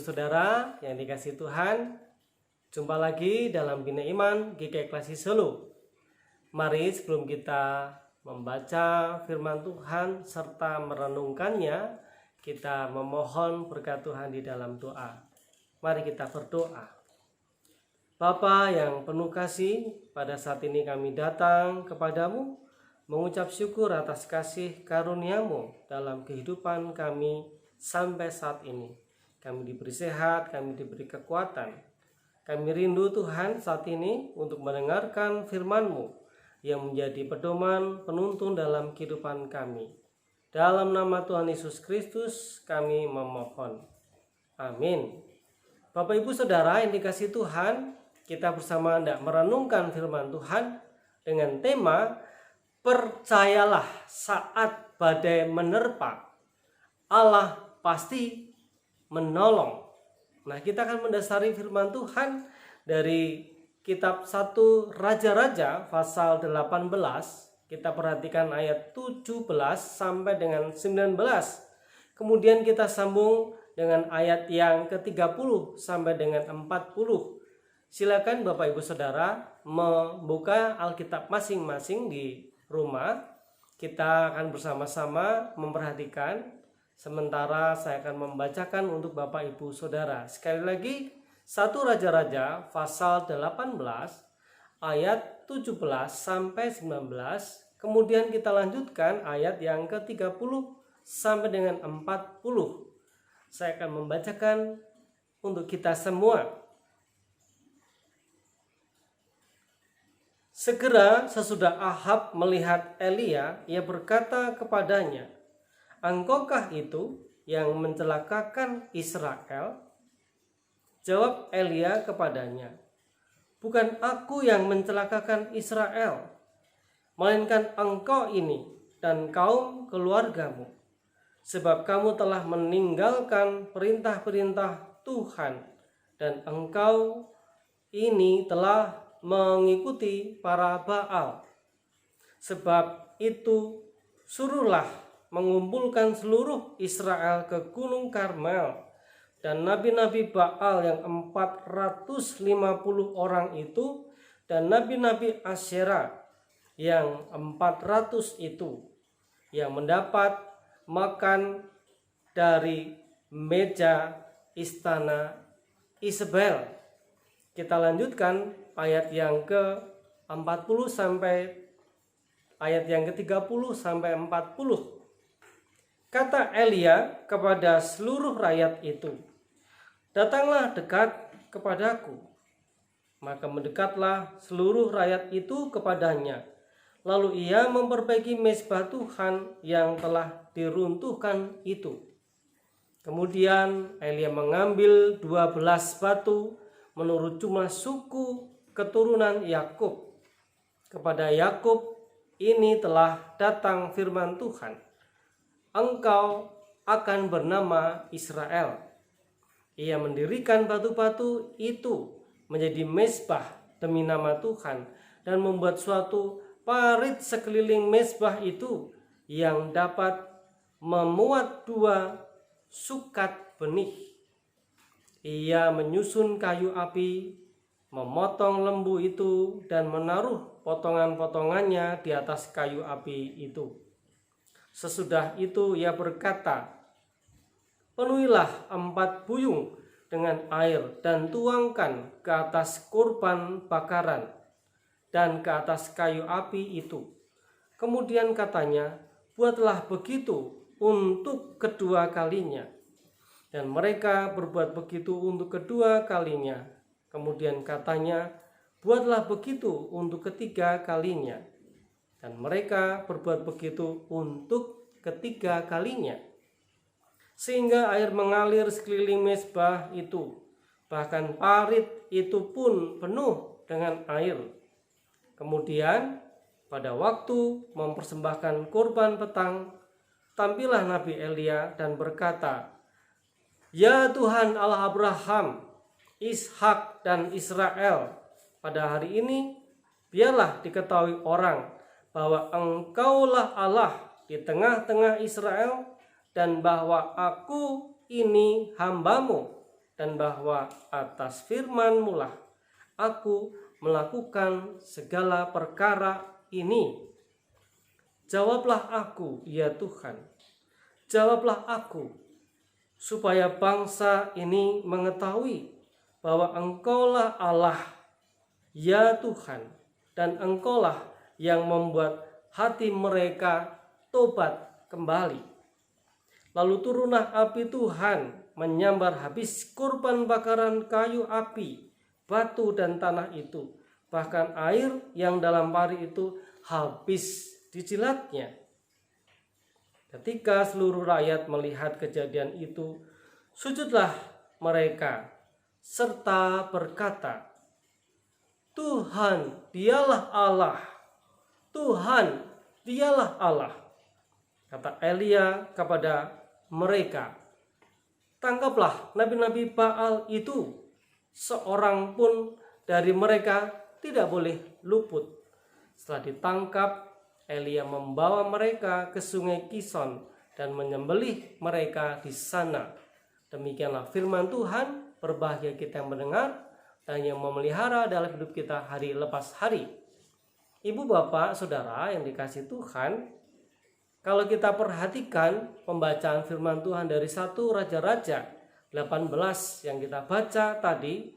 Saudara yang dikasihi Tuhan, jumpa lagi dalam Bina Iman GKI Klasik Solo. Mari sebelum kita membaca firman Tuhan serta merenungkannya, kita memohon berkat Tuhan di dalam doa. Mari kita berdoa. Bapa yang penuh kasih, pada saat ini kami datang kepadamu mengucap syukur atas kasih karunia-Mu dalam kehidupan kami sampai saat ini. Kami diberi sehat, kami diberi kekuatan. Kami rindu Tuhan saat ini untuk mendengarkan firman-Mu yang menjadi pedoman penuntun dalam kehidupan kami. Dalam nama Tuhan Yesus Kristus kami memohon. Amin. Bapak Ibu Saudara yang dikasihi Tuhan, kita bersama hendak merenungkan firman Tuhan dengan tema percayalah saat badai menerpa, Allah pasti menolong. Nah, kita akan mendasari firman Tuhan dari kitab 1 Raja-Raja pasal 18. Kita perhatikan ayat 17 sampai dengan 19. Kemudian kita sambung dengan ayat yang ke-30 sampai dengan 40. Silakan Bapak Ibu Saudara membuka Alkitab masing-masing di rumah. Kita akan bersama-sama memperhatikan, sementara saya akan membacakan untuk Bapak Ibu Saudara. Sekali lagi, 1 Raja-Raja pasal 18 ayat 17 sampai 19. Kemudian kita lanjutkan ayat yang ke-30 sampai dengan 40. Saya akan membacakan untuk kita semua. Segera sesudah Ahab melihat Elia, ia berkata kepadanya, "Engkaukah itu yang mencelakakan Israel?" Jawab Elia kepadanya, "Bukan aku yang mencelakakan Israel, melainkan engkau ini dan kaum keluargamu. Sebab kamu telah meninggalkan perintah-perintah Tuhan, dan engkau ini telah mengikuti para Baal. Sebab itu suruhlah mengumpulkan seluruh Israel ke Gunung Karmel, dan nabi-nabi Baal yang 450 orang itu, dan nabi-nabi Asyera yang 400 itu, yang mendapat makan dari meja istana Isabel." Kita lanjutkan ayat yang ke-40 sampai ayat yang ke-30 sampai 40. Kata Elia kepada seluruh rakyat itu, "Datanglah dekat kepadaku." Maka mendekatlah seluruh rakyat itu kepadanya. Lalu ia memperbaiki mezbah Tuhan yang telah diruntuhkan itu. Kemudian Elia mengambil 12 batu menurut jumlah suku keturunan Yakub. Kepada Yakub ini telah datang firman Tuhan, "Engkau akan bernama Israel." Ia mendirikan batu-batu itu menjadi mezbah demi nama Tuhan, dan membuat suatu parit sekeliling mezbah itu yang dapat memuat 2 sukat benih. Ia menyusun kayu api, memotong lembu itu, dan menaruh potongan-potongannya di atas kayu api itu. Sesudah itu ia berkata, "Penuhilah 4 buyung dengan air dan tuangkan ke atas kurban bakaran dan ke atas kayu api itu." Kemudian katanya, "Buatlah begitu untuk kedua kalinya." Dan mereka berbuat begitu untuk kedua kalinya. Kemudian katanya, "Buatlah begitu untuk ketiga kalinya." Dan mereka berbuat begitu untuk ketiga kalinya. Sehingga air mengalir sekeliling mezbah itu. Bahkan parit itu pun penuh dengan air. Kemudian pada waktu mempersembahkan kurban petang, tampillah Nabi Elia dan berkata, "Ya Tuhan Allah Abraham, Ishak dan Israel, pada hari ini biarlah diketahui orang bahwa Engkaulah Allah di tengah-tengah Israel, dan bahwa aku ini hamba-Mu, dan bahwa atas firman-Mu lah aku melakukan segala perkara ini. Jawablah aku, ya Tuhan, jawablah aku, supaya bangsa ini mengetahui bahwa Engkaulah Allah, ya Tuhan, dan Engkaulah yang membuat hati mereka tobat kembali. Lalu turunlah api Tuhan menyambar habis kurban bakaran kayu api, batu dan tanah itu. Bahkan air yang dalam pari itu habis dijilatnya. Ketika seluruh rakyat melihat kejadian itu, sujudlah mereka serta berkata, Tuhan, dialah Allah. Tuhan, dialah Allah. Kata Elia kepada mereka, tangkaplah nabi-nabi Baal itu, seorang pun dari mereka tidak boleh luput. Setelah ditangkap, Elia membawa mereka ke sungai Kison dan menyembelih mereka di sana. Demikianlah firman Tuhan. Berbahagia kita yang mendengar dan yang memelihara dalam hidup kita hari lepas hari. Ibu, bapak, saudara yang dikasihi Tuhan, kalau kita perhatikan pembacaan firman Tuhan dari 1 Raja-Raja 18 yang kita baca tadi,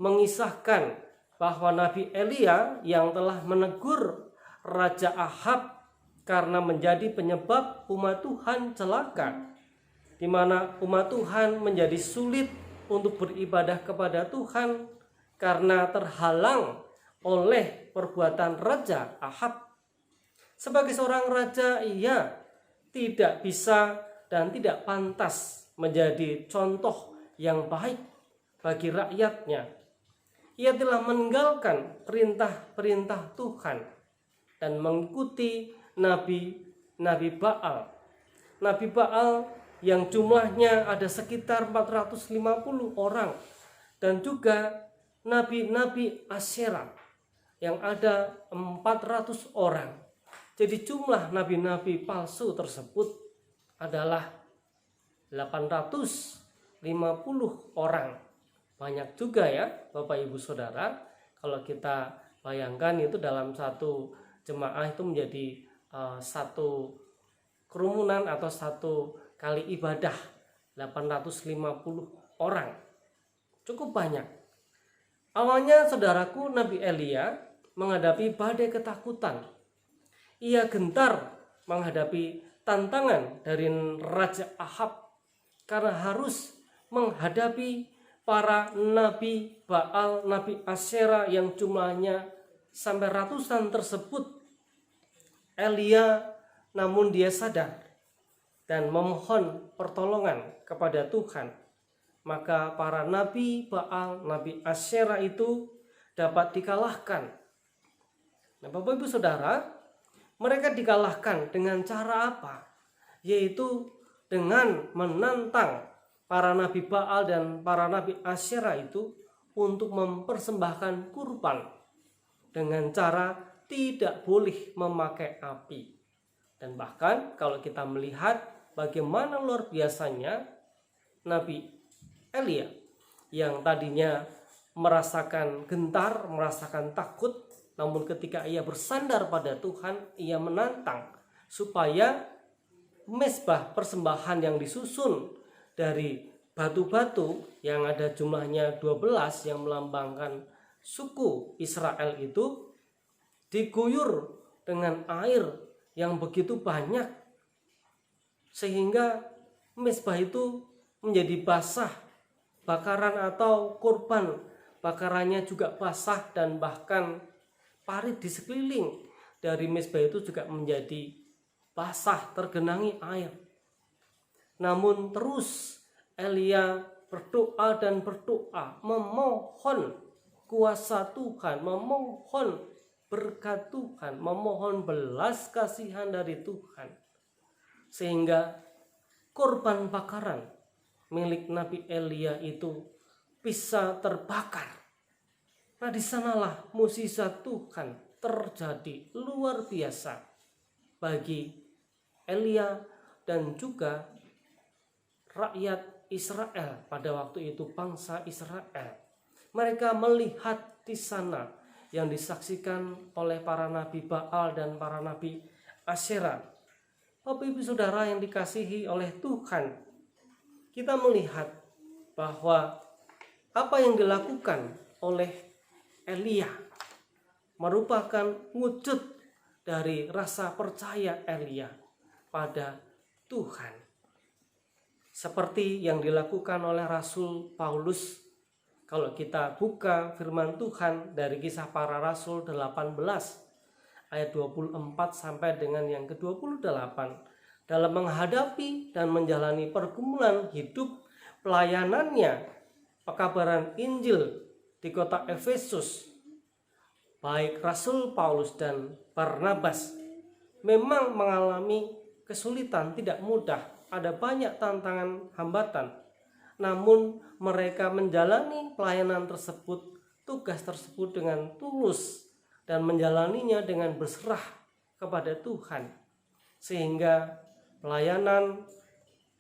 mengisahkan bahwa Nabi Elia yang telah menegur Raja Ahab karena menjadi penyebab umat Tuhan celaka, di mana umat Tuhan menjadi sulit untuk beribadah kepada Tuhan karena terhalang oleh perbuatan Raja Ahab. Sebagai seorang raja, ia tidak bisa dan tidak pantas menjadi contoh yang baik bagi rakyatnya. Ia telah meninggalkan perintah-perintah Tuhan dan mengikuti nabi Baal. Nabi Baal yang jumlahnya ada sekitar 450 orang, dan juga nabi-nabi Asyera yang ada 400 orang. Jadi jumlah nabi-nabi palsu tersebut adalah 850 orang. Banyak juga ya Bapak Ibu Saudara. Kalau kita bayangkan itu dalam satu jemaah itu menjadi satu kerumunan atau satu kali ibadah 850 orang. Cukup banyak. Awalnya saudaraku, Nabi Elia menghadapi badai ketakutan. Ia gentar menghadapi tantangan dari Raja Ahab karena harus menghadapi para nabi Baal, nabi Asyera yang jumlahnya sampai ratusan tersebut. Elia namun dia sadar dan memohon pertolongan kepada Tuhan. Maka para nabi Baal, nabi Asyera itu dapat dikalahkan. Nah, Bapak Ibu Saudara, mereka dikalahkan dengan cara apa? Yaitu dengan menantang para nabi Baal dan para nabi Asyera itu untuk mempersembahkan kurban dengan cara tidak boleh memakai api. Dan bahkan kalau kita melihat bagaimana luar biasanya Nabi Elia yang tadinya merasakan gentar, merasakan takut, namun ketika ia bersandar pada Tuhan, ia menantang supaya mezbah persembahan yang disusun dari batu-batu yang ada jumlahnya 12 yang melambangkan suku Israel itu diguyur dengan air yang begitu banyak sehingga mezbah itu menjadi basah, bakaran atau kurban bakarannya juga basah, dan bahkan parit di sekeliling dari mezbah itu juga menjadi basah, tergenangi air. Namun terus Elia berdoa dan berdoa, memohon kuasa Tuhan, memohon berkat Tuhan, memohon belas kasihan dari Tuhan, sehingga korban bakaran milik Nabi Elia itu bisa terbakar. Nah, di sanalah mukjizat Tuhan terjadi luar biasa bagi Elia dan juga rakyat Israel, pada waktu itu bangsa Israel, mereka melihat di sana yang disaksikan oleh para nabi Baal dan para nabi Asyera. Bapak Ibu Saudara yang dikasihi oleh Tuhan, kita melihat bahwa apa yang dilakukan oleh Elia merupakan wujud dari rasa percaya Elia pada Tuhan. Seperti yang dilakukan oleh Rasul Paulus. Kalau kita buka firman Tuhan dari Kisah Para Rasul 18 ayat 24 sampai dengan yang ke-28, dalam menghadapi dan menjalani pergumulan hidup pelayanannya pekabaran Injil di kota Efesus, baik Rasul Paulus dan Barnabas memang mengalami kesulitan, tidak mudah, ada banyak tantangan, hambatan. Namun mereka menjalani pelayanan tersebut, tugas tersebut dengan tulus dan menjalaninya dengan berserah kepada Tuhan. Sehingga pelayanan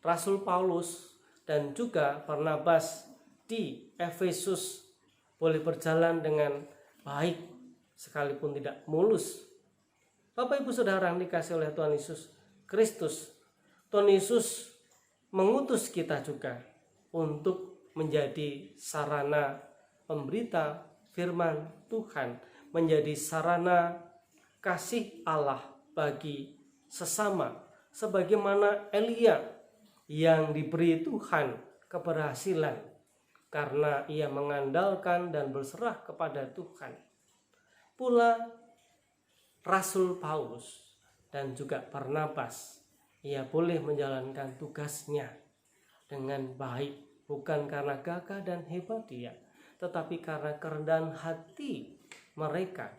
Rasul Paulus dan juga Barnabas di Efesus boleh berjalan dengan baik sekalipun tidak mulus. Bapak Ibu Saudara yang dikasihi oleh Tuhan Yesus Kristus, Tuhan Yesus mengutus kita juga untuk menjadi sarana pemberita firman Tuhan, menjadi sarana kasih Allah bagi sesama, sebagaimana Elia yang diberi Tuhan keberhasilan karena ia mengandalkan dan berserah kepada Tuhan. Pula Rasul Paulus dan juga Barnabas, ia boleh menjalankan tugasnya dengan baik, bukan karena gagah dan hebat dia, tetapi karena kerendahan hati mereka,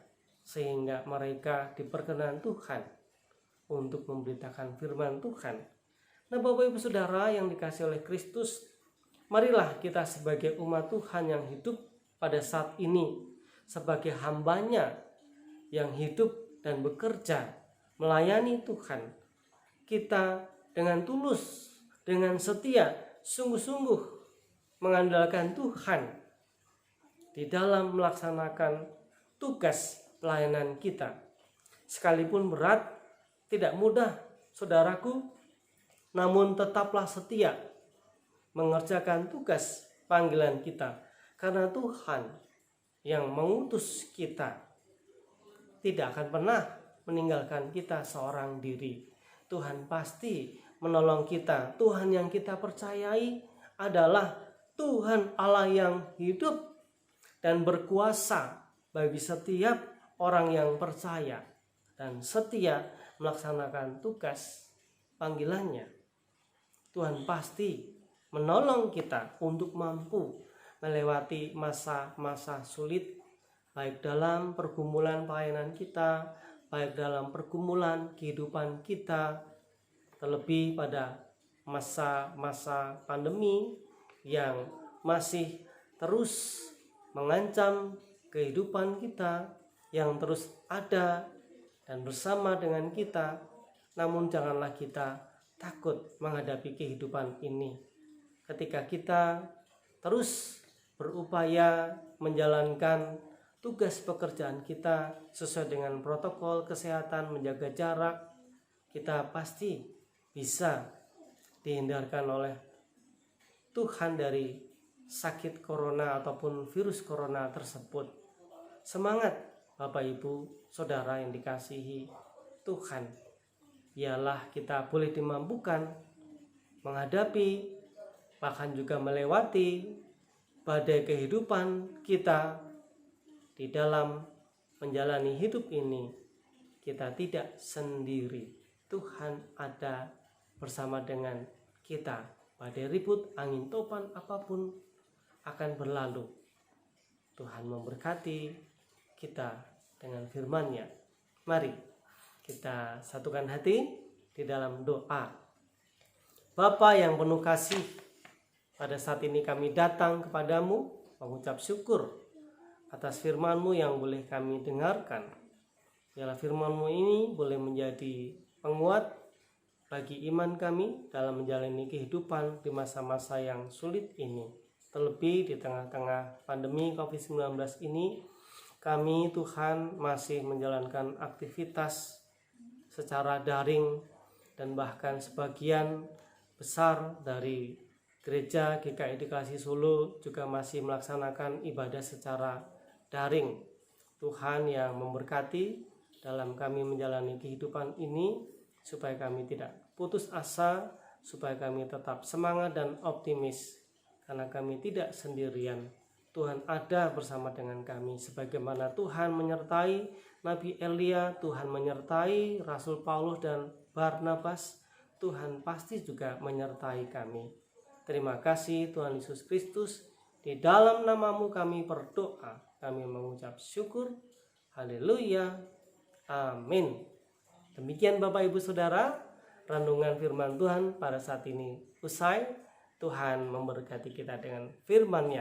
sehingga mereka diperkenan Tuhan untuk memberitakan firman Tuhan. Nah, Bapak Ibu Saudara yang dikasihi oleh Kristus, marilah kita sebagai umat Tuhan yang hidup pada saat ini, sebagai hambanya yang hidup dan bekerja melayani Tuhan, kita dengan tulus, dengan setia, sungguh-sungguh mengandalkan Tuhan di dalam melaksanakan tugas pelayanan kita. Sekalipun berat, tidak mudah, saudaraku, namun tetaplah setia mengerjakan tugas panggilan kita, karena Tuhan yang mengutus kita tidak akan pernah meninggalkan kita seorang diri. Tuhan pasti menolong kita. Tuhan yang kita percayai adalah Tuhan Allah yang hidup dan berkuasa bagi setiap orang yang percaya dan setia melaksanakan tugas panggilannya. Tuhan pasti menolong kita untuk mampu melewati masa-masa sulit, baik dalam pergumulan pelayanan kita, baik dalam pergumulan kehidupan kita, terlebih pada masa-masa pandemi yang masih terus mengancam kehidupan kita, yang terus ada dan bersama dengan kita. Namun janganlah kita takut menghadapi kehidupan ini. Ketika kita terus berupaya menjalankan tugas pekerjaan kita sesuai dengan protokol kesehatan, menjaga jarak, kita pasti bisa dihindarkan oleh Tuhan dari sakit corona ataupun virus corona tersebut. Semangat Bapak Ibu Saudara yang dikasihi Tuhan. Ialah kita boleh dimampukan menghadapi, bahkan juga melewati badai kehidupan kita. Di dalam menjalani hidup ini, kita tidak sendiri. Tuhan ada bersama dengan kita. Badai ribut, angin topan apapun akan berlalu. Tuhan memberkati kita dengan firman-Nya. Mari kita satukan hati di dalam doa. Bapa yang penuh kasih, pada saat ini kami datang kepadamu mengucap syukur atas firman-Mu yang boleh kami dengarkan. Biarlah firman-Mu ini boleh menjadi penguat bagi iman kami dalam menjalani kehidupan di masa-masa yang sulit ini. Terlebih di tengah-tengah pandemi COVID-19 ini, kami Tuhan masih menjalankan aktivitas secara daring, dan bahkan sebagian besar dari gereja GKI Edukasi Solo juga masih melaksanakan ibadah secara daring. Tuhan yang memberkati dalam kami menjalani kehidupan ini, supaya kami tidak putus asa, supaya kami tetap semangat dan optimis, karena kami tidak sendirian. Tuhan ada bersama dengan kami, sebagaimana Tuhan menyertai Nabi Elia, Tuhan menyertai Rasul Paulus dan Barnabas, Tuhan pasti juga menyertai kami. Terima kasih Tuhan Yesus Kristus, di dalam namamu kami berdoa, kami mengucap syukur. Haleluya, amin. Demikian Bapak Ibu Saudara, renungan firman Tuhan pada saat ini usai. Tuhan memberkati kita dengan firman-Nya.